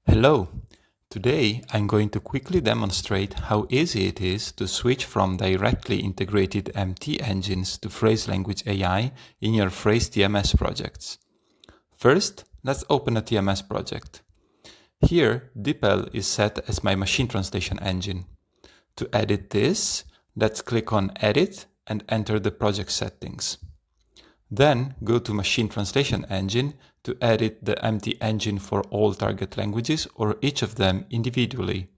Hello! Today I'm going to quickly demonstrate how easy it is to switch from directly integrated MT engines to phrase language AI in your Phrase TMS projects. First, let's open a TMS project. Here, DeepL is set as my machine translation engine. To edit this, let's click on Edit and enter the project settings. Then go to Machine Translation Engine to edit the MT engine for all target languages or each of them individually.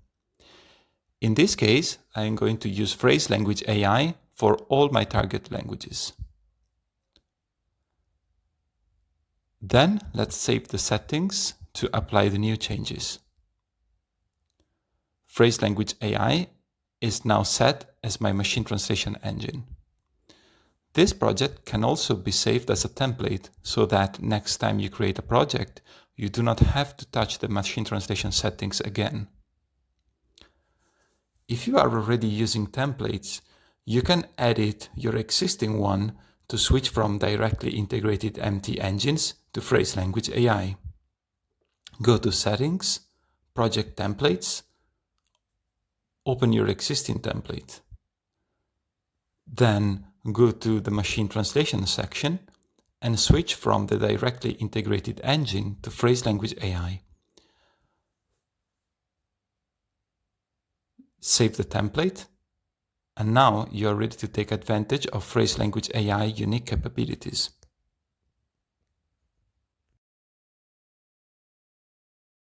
In this case, I am going to use Phrase Language AI for all my target languages. Then let's save the settings to apply the new changes. Phrase Language AI is now set as my machine translation engine. This project can also be saved as a template so that next time you create a project, you do not have to touch the machine translation settings again. If you are already using templates, you can edit your existing one to switch from directly integrated MT engines to Phrase Language AI. Go to Settings, Project Templates, open your existing template. Then go to the Machine Translation section and switch from the directly integrated engine to Phrase Language AI. Save the template, and now you are ready to take advantage of Phrase Language AI unique capabilities.